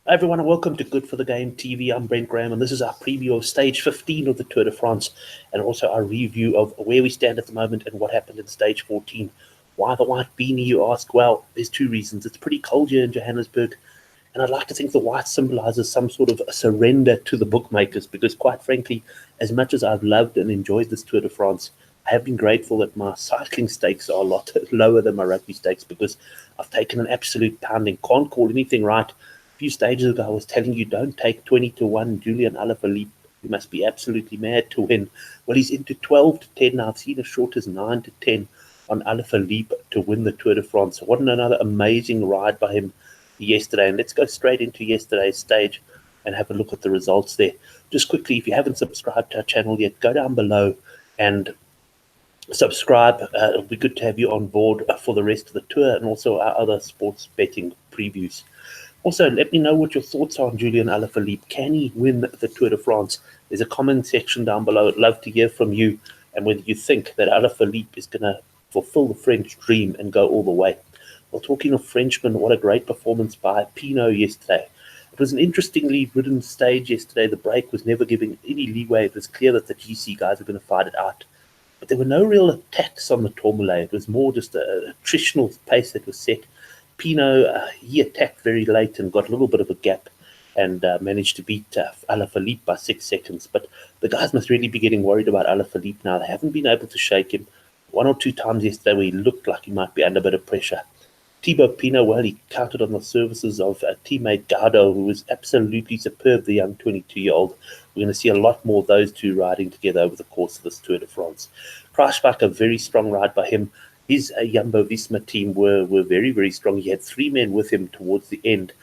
Hi everyone, and welcome to Good for the Game TV. I'm Brent Graham, and this is our preview of stage 15 of the Tour de France, and also our review of where we stand at the moment and what happened in stage 14. Why the white beanie, you ask? Well, there's two reasons. It's pretty cold here in Johannesburg, and I'd like to think the white symbolizes some sort of a surrender to the bookmakers, because quite frankly, as much as I've loved and enjoyed this Tour de France, I have been grateful that my cycling stakes are a lot lower than my rugby stakes, because I've taken an absolute pounding. Can't call anything right. A few stages ago, I was telling you, don't take 20 to 1 Julian Alaphilippe. You must be absolutely mad to win. Well, he's into 12 to 10 now. I've seen as short as 9 to 10 on Alaphilippe to win the Tour de France. So what another amazing ride by him yesterday. And let's go straight into yesterday's stage and have a look at the results there. Just quickly, if you haven't subscribed to our channel yet, go down below and subscribe. It'll be good to have you on board for the rest of the tour and also our other sports betting previews. Also, let me know what your thoughts are on Julian Alaphilippe. Can he win the Tour de France? There's a comment section down below. I'd love to hear from you and whether you think that Alaphilippe is going to fulfill the French dream and go all the way. Well, talking of Frenchmen, what a great performance by Pinot yesterday. It was an interestingly ridden stage yesterday. The break was never giving any leeway. It was clear that the GC guys were going to fight it out. But there were no real attacks on the Tourmalet. It was more just a attritional pace that was set. Pinot, he attacked very late and got a little bit of a gap and managed to beat Alaphilippe by 6 seconds. But the guys must really be getting worried about Alaphilippe now. They haven't been able to shake him. One or two times yesterday where he looked like he might be under a bit of pressure. Thibaut Pinot, well, he counted on the services of teammate Gaudo, who was absolutely superb, the young 22-year-old. We're going to see a lot more of those two riding together over the course of this Tour de France. Kruijsbach, a very strong ride by him. His Jumbo-Visma team were very, very strong. He had 3 men with him towards the end.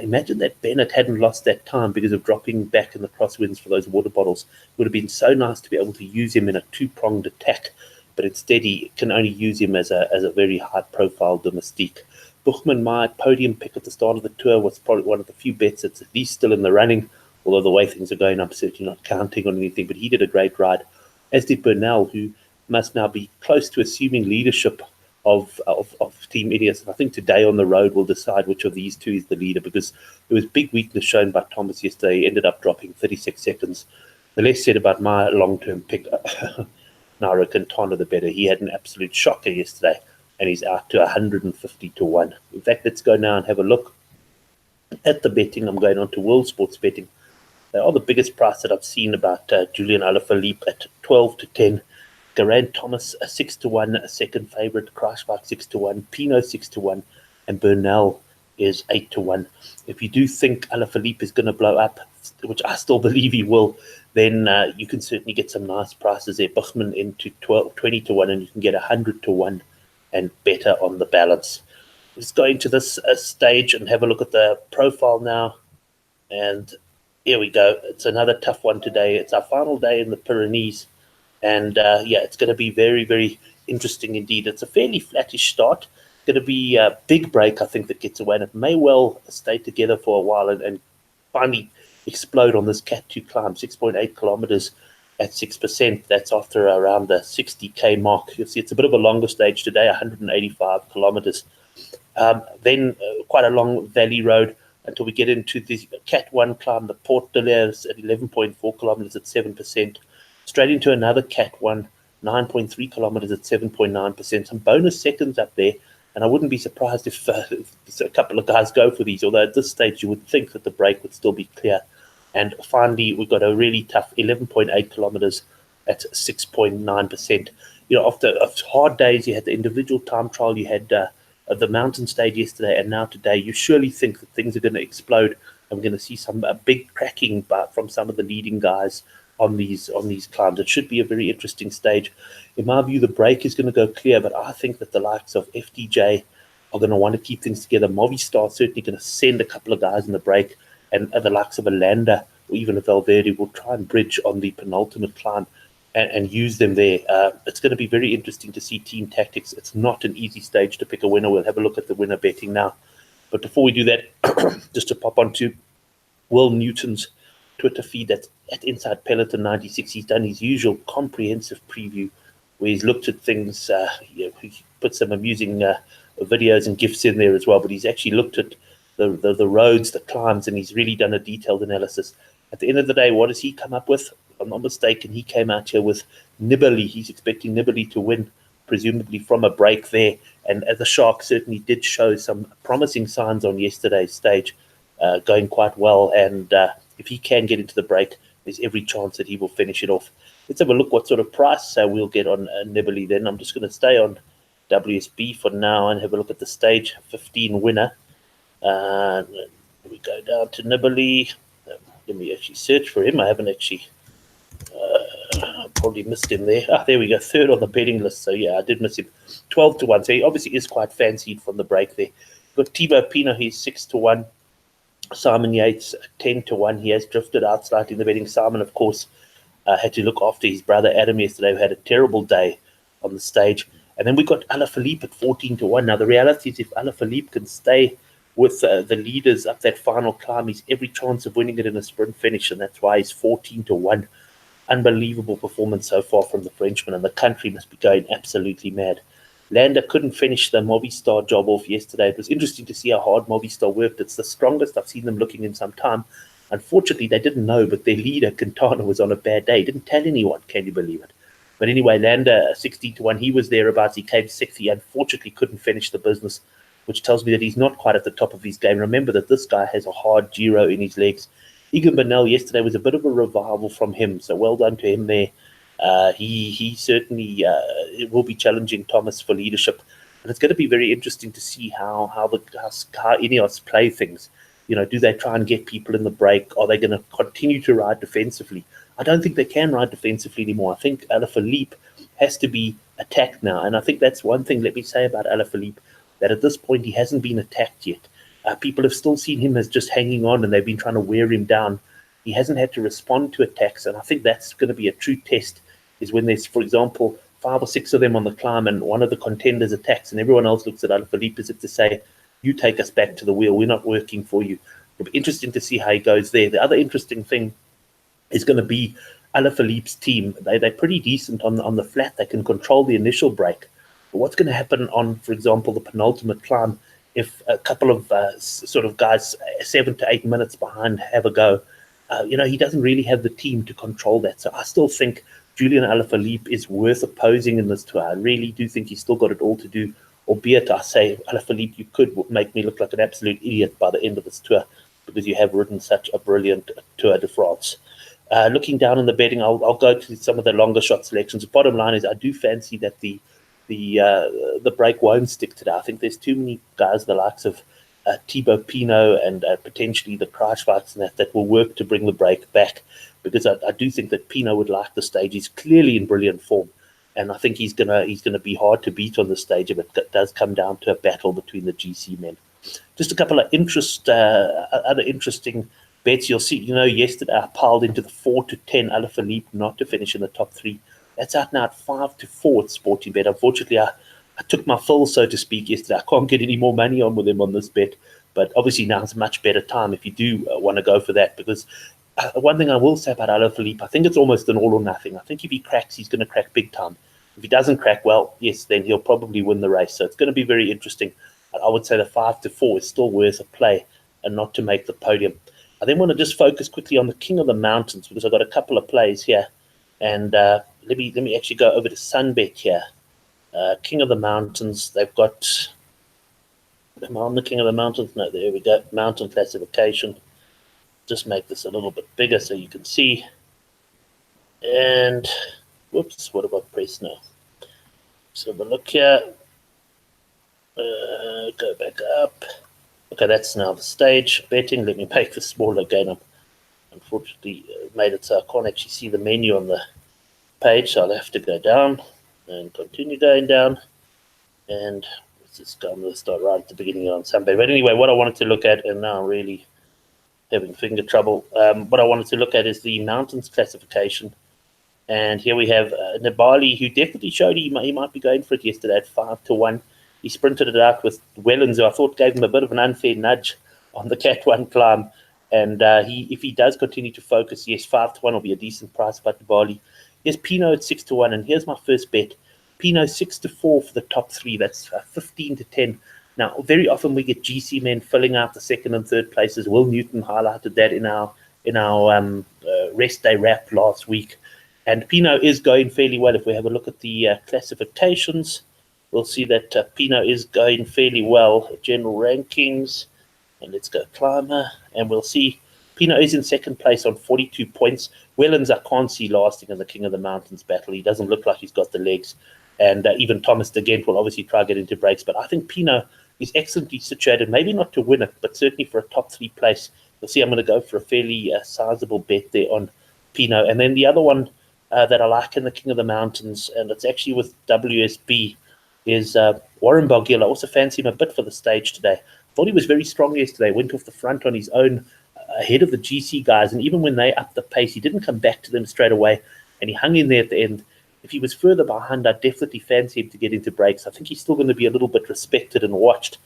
Imagine that Bennett hadn't lost that time because of dropping back in the crosswinds for those water bottles. It would have been so nice to be able to use him in a 2-pronged attack, but instead he can only use him as a very high-profile domestique. Buchmann, my podium pick at the start of the tour, was probably one of the few bets that's at least still in the running, although the way things are going, I'm certainly not counting on anything, but he did a great ride, as did Bernal, who must now be close to assuming leadership of Team Ineos. And I think today on the road we'll decide which of these two is the leader, because there was big weakness shown by Thomas yesterday. He ended up dropping 36 seconds. The less said about my long-term pick, Nairo Quintana, the better. He had an absolute shocker yesterday, and he's out to 150 to 1. In fact, let's go now and have a look at the betting. I'm going on to World Sports Betting. They are the biggest price that I've seen about Julian Alaphilippe at 12 to 10. Geraint Thomas, 6 to 1, a second favourite. Kruijsbach, 6 to 1. Pinot, 6 to 1. And Bernal is 8 to 1. If you do think Alaphilippe is going to blow up, which I still believe he will, then you can certainly get some nice prices there. Buchmann into 20 to 1, and you can get 100 to 1 and better on the balance. Let's go into this stage and have a look at the profile now. And here we go. It's another tough one today. It's our final day in the Pyrenees. And it's going to be very, very interesting indeed. It's a fairly flattish start. It's going to be a big break, I think, that gets away. And it may well stay together for a while and finally explode on this Cat 2 climb, 6.8 kilometers at 6%. That's after around the 60K mark. You'll see it's a bit of a longer stage today, 185 kilometers. Then quite a long valley road until we get into the Cat 1 climb, the Port de l'Air at 11.4 kilometers at 7%. Straight into another Cat 1, 9.3 kilometers at 7.9%. Some bonus seconds up there, and I wouldn't be surprised if a couple of guys go for these, although at this stage you would think that the break would still be clear. And finally, we've got a really tough 11.8 kilometers at 6.9%. You know, after hard days, you had the individual time trial, you had the mountain stage yesterday, and now today, you surely think that things are going to explode, and we're going to see some big cracking from some of the leading guys on these climbs. It should be a very interesting stage. In my view, the break is going to go clear, but I think that the likes of FDJ are going to want to keep things together. Movistar is certainly going to send a couple of guys in the break, and the likes of a Landa or even a Valverde will try and bridge on the penultimate climb and use them there. It's going to be very interesting to see team tactics. It's not an easy stage to pick a winner. We'll have a look at the winner betting now. But before we do that, just to pop onto Will Newton's Twitter feed, that's at Inside Peloton 96. He's done his usual comprehensive preview where he's looked at things. He put some amusing videos and GIFs in there as well, but he's actually looked at the roads, the climbs, and he's really done a detailed analysis. At the end of the day, what does he come up with? If I'm not mistaken, he came out here with Nibali. He's expecting Nibali to win, presumably from a break there. And the Shark certainly did show some promising signs on yesterday's stage, going quite well. And if he can get into the break, there's every chance that he will finish it off. Let's have a look what sort of price we'll get on Nibali then. I'm just going to stay on WSB for now and have a look at the stage 15 winner. We go down to Nibali. Let me actually search for him. I haven't actually probably missed him there. There we go, third on the betting list. So yeah, I did miss him. 12-1. So he obviously is quite fancied from the break there. Got Thibaut Pinot, he's 6-1. Simon Yates 10-1. He has drifted out slightly in the betting. Simon, of course, had to look after his brother Adam yesterday, who had a terrible day on the stage. And then we got Alaphilippe at 14-1. Now the reality is, if Alaphilippe can stay with the leaders up that final climb, he's every chance of winning it in a sprint finish, and that's why he's 14-1. Unbelievable performance so far from the Frenchman, and the country must be going absolutely mad. Landa couldn't finish the Movistar job off yesterday. It was interesting to see how hard Movistar worked. It's the strongest I've seen them looking in some time. Unfortunately, they didn't know, but their leader, Quintana, was on a bad day. He didn't tell anyone, can you believe it? But anyway, Landa, 16-1, he was thereabouts. He came sixth. He unfortunately couldn't finish the business, which tells me that he's not quite at the top of his game. Remember that this guy has a hard Giro in his legs. Egan Bernal yesterday was a bit of a revival from him, so well done to him there. He certainly will be challenging Thomas for leadership, and it's going to be very interesting to see how Ineos play things. You know, do they try and get people in the break? Are they going to continue to ride defensively? I don't think they can ride defensively anymore. I think Alaphilippe has to be attacked now, and I think that's one thing, let me say, about Alaphilippe, that at this point he hasn't been attacked yet. People have still seen him as just hanging on, and they've been trying to wear him down. He hasn't had to respond to attacks, and I think that's going to be a true test, is when there's, for example, 5 or 6 of them on the climb and one of the contenders attacks, and everyone else looks at Alaphilippe as if to say, you take us back to the wheel, we're not working for you. It'll be interesting to see how he goes there. The other interesting thing is going to be Alaphilippe's team. They're pretty decent on the flat. They can control the initial break. But what's going to happen on, for example, the penultimate climb, if a couple of sort of guys 7 to 8 minutes behind have a go? He doesn't really have the team to control that. So I still think Julian Alaphilippe is worth opposing in this tour. I really do think he's still got it all to do, albeit I say, Alaphilippe, you could make me look like an absolute idiot by the end of this tour, because you have ridden such a brilliant Tour de France. Looking down in the betting, I'll go to some of the longer shot selections. The bottom line is I do fancy that the break won't stick today. I think there's too many guys, the likes of Thibaut Pinot and potentially the Kruijswijks and that will work to bring the break back, because I do think that Pinot would like the stage. He's clearly in brilliant form, and I think he's gonna be hard to beat on the stage if it does come down to a battle between the GC men. Just a couple of other interesting bets. You'll see, yesterday I piled into the 4-10 Alaphilippe not to finish in the top 3. That's out now at 5-4 at Sporting Bet. Unfortunately, I took my fill, so to speak, yesterday. I can't get any more money on with him on this bet. But obviously now it's a much better time if you do want to go for that, because one thing I will say about Alaphilippe, I think it's almost an all or nothing. I think if he cracks, he's going to crack big time. If he doesn't crack, well, yes, then he'll probably win the race. So it's going to be very interesting. I would say the 5-4 is still worth a play and not to make the podium. I then want to just focus quickly on the King of the Mountains, because I've got a couple of plays here. And let me actually go over to Sunbet here. King of the Mountains, they've got... Am I on the King of the Mountains? No, there we go. Mountain classification. Just make this a little bit bigger so you can see. And, whoops, what have I pressed now? So have a look here. Go back up. Okay, that's now the stage betting. Let me make this smaller again. I'm unfortunately made it so I can't actually see the menu on the page, so I'll have to go down and continue going down. And let's just go. I'm going to start right at the beginning on Sunday. But anyway, what I wanted to look at, and now I'm really having finger trouble, what I wanted to look at is the mountains classification. And here we have Nibali, who definitely showed he might be going for it yesterday at 5-1. He sprinted it out with Wellens, who I thought gave him a bit of an unfair nudge on the Cat 1 climb. And if he does continue to focus, yes, 5-1 will be a decent price by Nibali. Here's Pinot at 6-1, and here's my first bet. Pinot 6-4 for the top 3. That's 15-10. Now, very often we get GC men filling out the second and third places. Will Newton highlighted that in our rest day wrap last week. And Pinot is going fairly well. If we have a look at the classifications, we'll see that Pinot is going fairly well. General rankings, and let's go climber, and we'll see Pinot is in second place on 42 points. Wellens I can't see lasting in the King of the Mountains battle. He doesn't look like he's got the legs. And even Thomas de Gent will obviously try to get into breaks. But I think Pinot is excellently situated, maybe not to win it, but certainly for a top 3 place. You'll see I'm going to go for a fairly sizable bet there on Pinot. And then the other one that I like in the King of the Mountains, and it's actually with WSB, is Warren Barguil. I also fancy him a bit for the stage today. Thought he was very strong yesterday, went off the front on his own, ahead of the GC guys, and even when they upped the pace, he didn't come back to them straight away, and he hung in there at the end. If he was further behind, I'd definitely fancy him to get into breaks. I think he's still going to be a little bit respected and watched,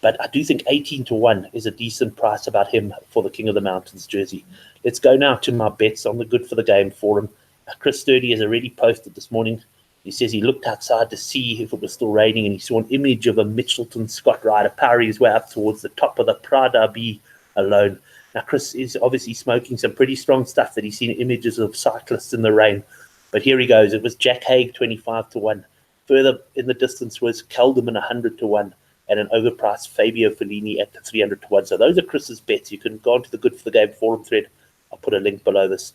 but I do think 18-1 is a decent price about him for the King of the Mountains jersey. Let's go now to my bets on the Good for the Game forum. Chris Sturdy has already posted this morning. He says he looked outside to see if it was still raining, and he saw an image of a Mitchelton Scott rider powering his way up towards the top of the Prada B alone. Now, Chris is obviously smoking some pretty strong stuff that he's seen images of cyclists in the rain. But here he goes. It was Jack Haig 25-1. Further in the distance was Kelderman 100-1, and an overpriced Fabio Fellini at 300-1. So those are Chris's bets. You can go onto the Good for the Game forum thread. I'll put a link below this.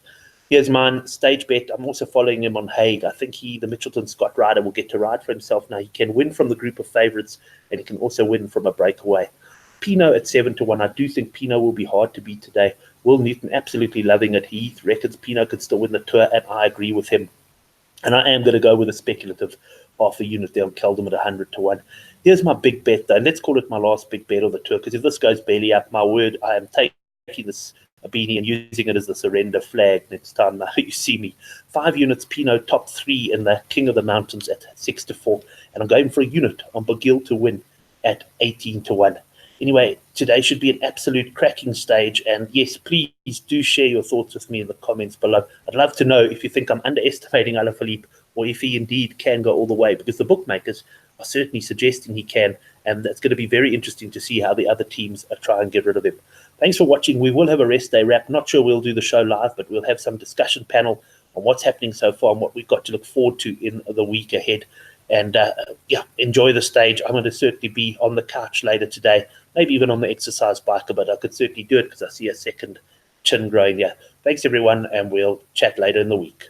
Here's mine, stage bet. I'm also following him on Haig. I think the Mitchelton Scott rider will get to ride for himself now. He can win from the group of favourites, and he can also win from a breakaway. Pinot at 7-1. I do think Pinot will be hard to beat today. Will Newton absolutely loving it. He reckons Pinot could still win the Tour, and I agree with him. And I am going to go with a speculative half a unit there on Kelderman at 100-1. Here's my big bet, though, and let's call it my last big bet of the Tour, because if this goes belly up, my word, I am taking this beanie and using it as the surrender flag next time you see me. 5 units, Pinot top 3 in the King of the Mountains at 6-4. And I'm going for a unit on Barguil to win at 18-1. Anyway, today should be an absolute cracking stage. And yes, please do share your thoughts with me in the comments below. I'd love to know if you think I'm underestimating Alaphilippe or if he indeed can go all the way, because the bookmakers are certainly suggesting he can. And it's going to be very interesting to see how the other teams try and get rid of him. Thanks for watching. We will have a rest day wrap. Not sure we'll do the show live, but we'll have some discussion panel on what's happening so far and what we've got to look forward to in the week ahead. And enjoy the stage. I'm going to certainly be on the couch later today, maybe even on the exercise bike, but I could certainly do it because I see a second chin growing here. Thanks, everyone, and we'll chat later in the week.